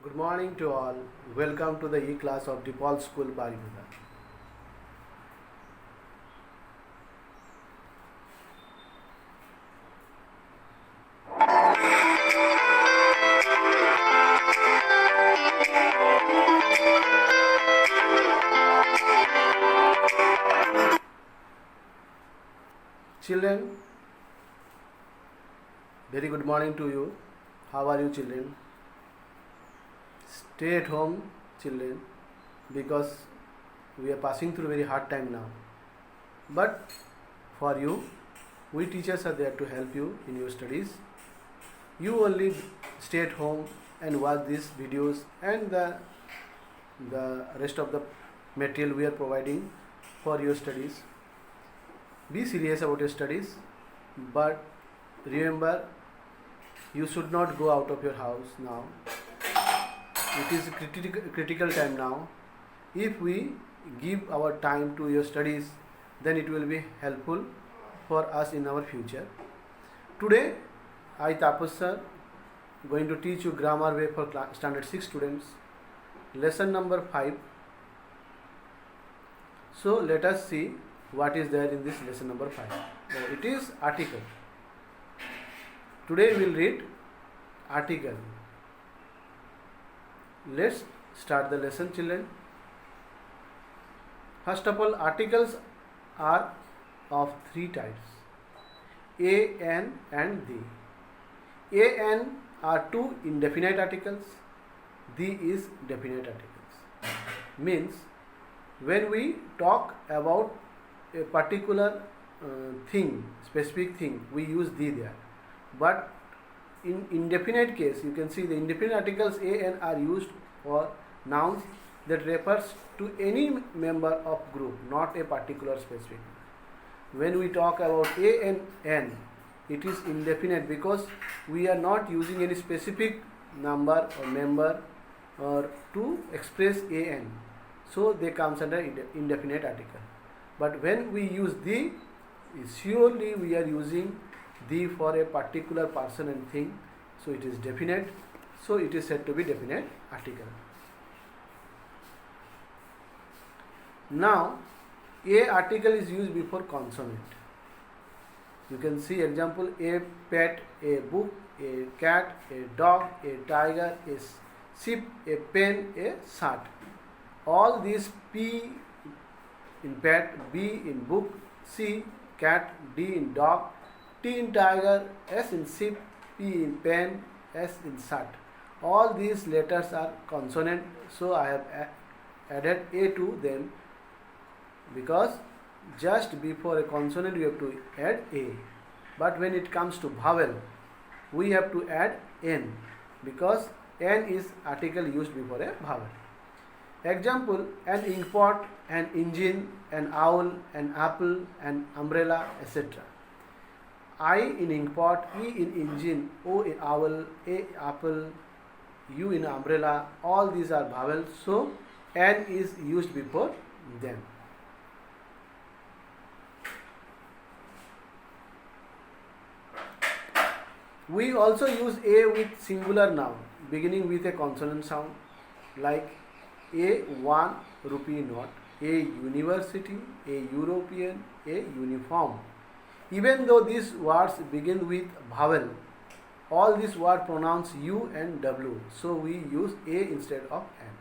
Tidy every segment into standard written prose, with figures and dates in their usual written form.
Good morning to all. Welcome to the E-class of DePaul School, Bariguda. Children, very good morning to you. How are you, children? Stay at home, children, because we are passing through a very hard time now. But for you, we teachers are there to help you in your studies. You only stay at home and watch these videos and the rest of the material we are providing for your studies. Be serious about your studies, but remember, you should not go out of your house now. It is critical time now. If we give our time to your studies, then it will be helpful for us in our future. Today, I Tapas sir going to teach you grammar way for standard 6 students. Lesson number 5. So let us see what is there in this lesson number 5. It is article. Today we will read article. Let's start the lesson, children. First of all, articles are of 3 types: a, an and the. A, an are 2 indefinite articles. The is definite articles. Means when we talk about a particular thing, specific thing, we use the there. But in indefinite case, you can see the indefinite articles a and are used for nouns that refers to any member of group, not a particular specific. When we talk about a and n, it is indefinite because we are not using any specific number or member or to express a n. So they comes under indefinite article. But when we use the, surely we are using the for a particular person and thing, so it is definite, so it is said to be definite article. Now a article is used before consonant. You can see example: a pet, a book, a cat, a dog, a tiger, a ship, a pen, a shirt. All these P in pet, B in book, C cat, D in dog, T in tiger, S in ship, P in pen, S in shirt. All these letters are consonant, so I have added A to them, because just before a consonant we have to add A. But when it comes to vowel, we have to add N, because N is article used before a vowel. Example: an inkpot, an engine, an owl, an apple, an umbrella, etc. I in inkpot, E in engine, O in owl, A apple, U in umbrella, all these are vowels, so N is used before them. We also use A with singular noun beginning with a consonant sound, like a 1 rupee note, a university, a European, a uniform. Even though these words begin with vowel, all these words pronounce U and W, so we use A instead of N.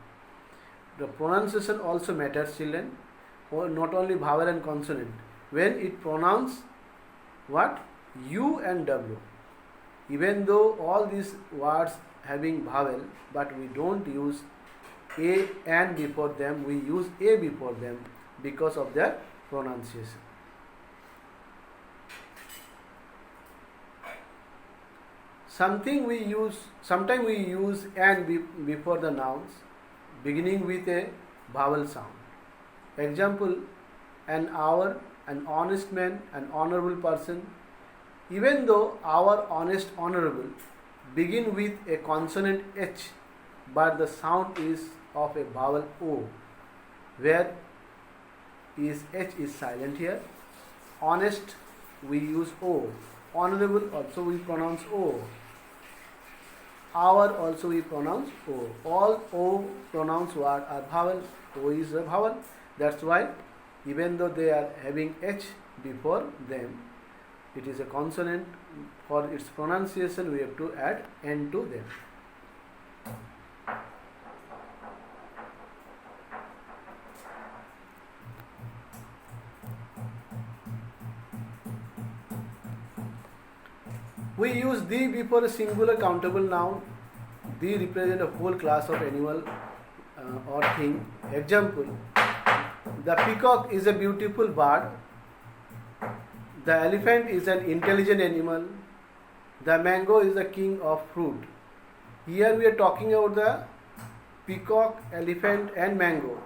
The pronunciation also matters, children, or not only vowel and consonant. When it pronounce what? U and W. Even though all these words having vowel, but we don't use A and before them, we use A before them because of their pronunciation. Sometimes we use and before the nouns beginning with a vowel sound. Example: an hour, an honest man, an honorable person. Even though our honest, honorable begin with a consonant H, but the sound is of a vowel O, where is H is silent here. Honest we use O, honorable also we pronounce O. Our also we pronounce O. All O pronouns word are vowel. O is a vowel. That's why even though they are having H before them, it is a consonant. For its pronunciation, we have to add N to them. We use the before a singular countable noun. The represent a whole class of animal or thing. Example: the peacock is a beautiful bird. The elephant is an intelligent animal. The mango is the king of fruit. Here we are talking about the peacock, elephant, and mango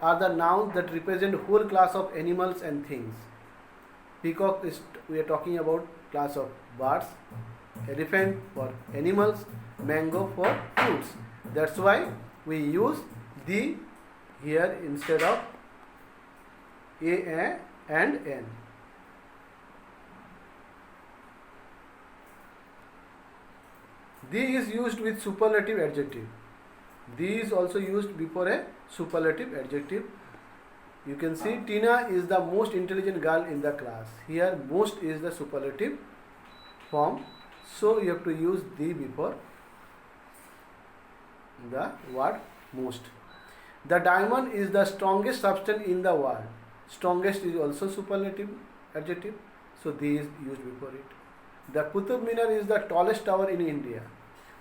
are the nouns that represent whole class of animals and things. Peacock is, we are talking about class of birds, elephant for animals, mango for fruits. That's why we use the here instead of a and n. The is used with superlative adjective. The is also used before a superlative adjective. You can see Tina is the most intelligent girl in the class. Here most is the superlative form. So you have to use the before the word most. The diamond is the strongest substance in the world. Strongest is also superlative adjective. So the is used before it. The Qutub Minar is the tallest tower in India.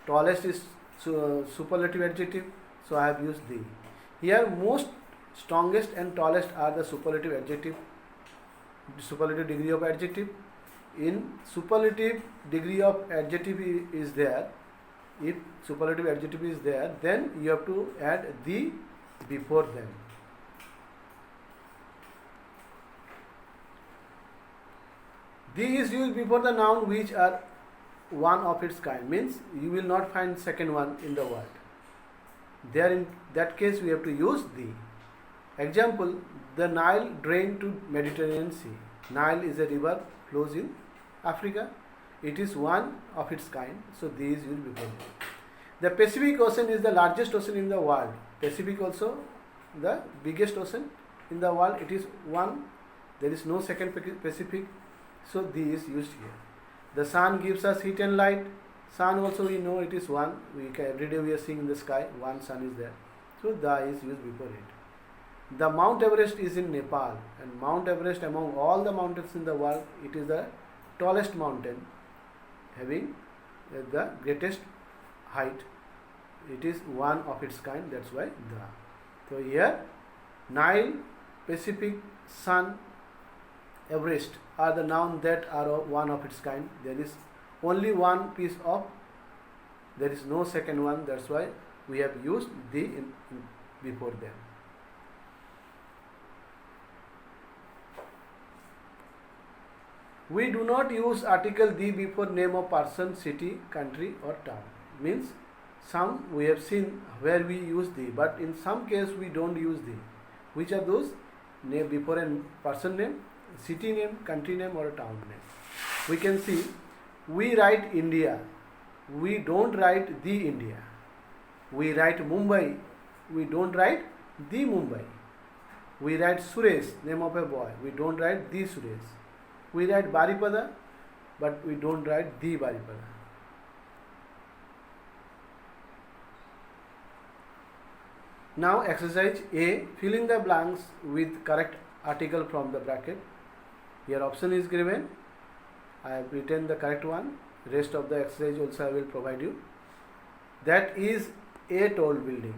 Tallest is superlative adjective. So I have used the. Here most, strongest and tallest are the superlative adjective. Superlative degree of adjective. In superlative degree of adjective is there. If superlative adjective is there, then you have to add the before them. The is used before the noun which are one of its kind. Means you will not find second one in the word. There in that case we have to use the. Example: the Nile drains to Mediterranean Sea. Nile is a river, flows in Africa. It is one of its kind. So the is used before it. The Pacific Ocean is the largest ocean in the world. Pacific also the biggest ocean in the world. It is one. There is no second Pacific. So the is used here. The sun gives us heat and light. Sun also we know it is one. Every day we are seeing in the sky. One sun is there. So the is used before it. The Mount Everest is in Nepal, and Mount Everest among all the mountains in the world, it is the tallest mountain, having the greatest height. It is one of its kind. That's why the. So here Nile, Pacific, Sun, Everest are the nouns that are one of its kind. There is only one piece of, there is no second one. That's why we have used the in before them. We do not use article the before name of person, city, country or town. Means some we have seen where we use the, but in some case we don't use the. Which are those? Name before a person name, city name, country name or a town name. We can see we write India. We don't write the India. We write Mumbai. We don't write the Mumbai. We write Suresh, name of a boy. We don't write the Suresh. We write Baripada, but we don't write the Baripada. Now exercise A, fill in the blanks with correct article from the bracket. Here option is given. I have written the correct one. Rest of the exercise also I will provide you. That is a tall building.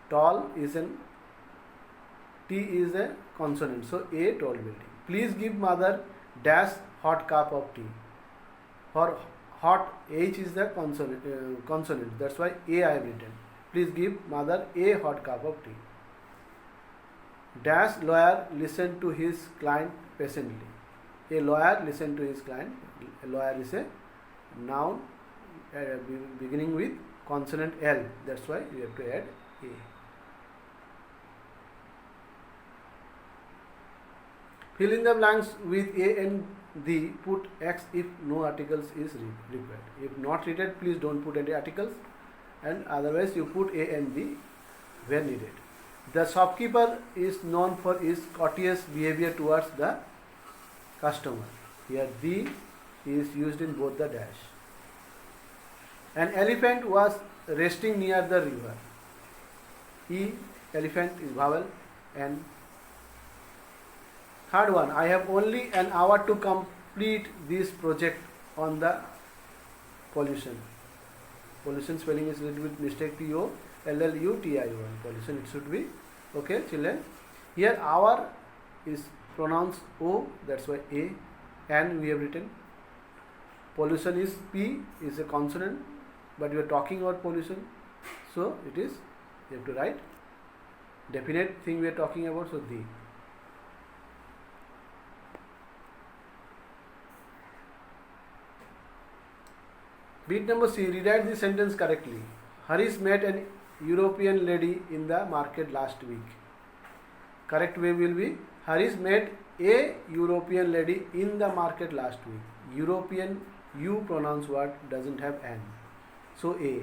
Tall is an T is a consonant. So a tall building. Please give mother dash hot cup of tea. For hot, H is the consonant. That's why A I have written. Please give mother a hot cup of tea. Dash lawyer listen to his client patiently. A lawyer listen to his client. A lawyer is a noun beginning with consonant L. That's why you have to add A. Fill in the blanks with A and the, put X if no articles is required. If not needed, please don't put any articles, and otherwise you put A and B where needed. The shopkeeper is known for his courteous behavior towards the customer. Here the is used in both the dash. An elephant was resting near the river. E, elephant is vowel. And third one, I have only an hour to complete this project on the pollution. Pollution spelling is a little bit mistake, P-O-L-L-U-T-I-O-N. Pollution, it should be. Okay, children. Here hour is pronounced O, that's why A, and we have written. Pollution is P, is a consonant, but we are talking about pollution, so it is, you have to write definite thing we are talking about, so the. Beat number C, rewrite the sentence correctly. Harish met an European lady in the market last week. Correct way will be, Harish met a European lady in the market last week. European, U pronounce word doesn't have N. So A.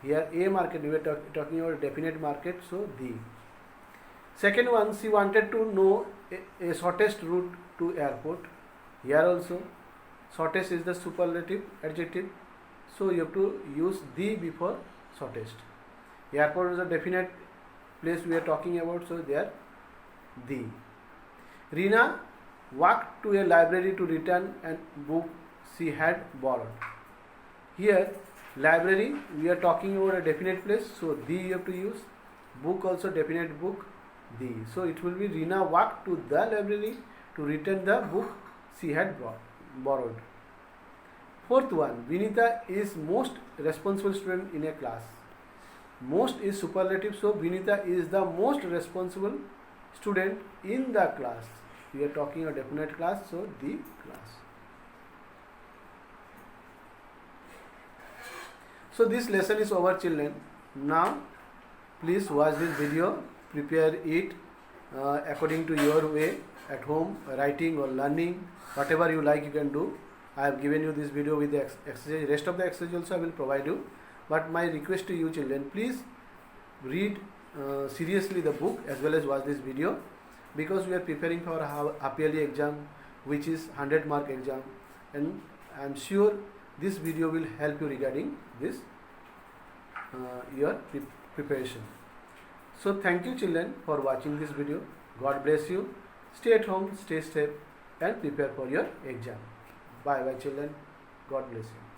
Here A market, we are talking about definite market, so the. Second one, she wanted to know a shortest route to airport. Here also, shortest is the superlative adjective, so you have to use the before shortest. Airport is a definite place we are talking about, so there the. Reena walked to a library to return a book she had borrowed. Here library, we are talking about a definite place, so the you have to use. Book also definite book, the. So it will be Reena walked to the library to return the book she had borrowed. Fourth one, Vinita is most responsible student in a class. Most is superlative, so Vinita is the most responsible student in the class. We are talking a definite class, so the class. So this lesson is over, children. Now please watch this video, prepare it according to your way at home, writing or learning, whatever you like you can do. I have given you this video with the exercise. Rest of the exercise also I will provide you. But my request to you, children, please read seriously the book as well as watch this video, because we are preparing for a half yearly exam, which is 100 mark exam, and I am sure this video will help you regarding this your preparation. So thank you, children, for watching this video. God bless you. Stay at home, stay safe, and prepare for your exam. Bye bye, children. God bless you.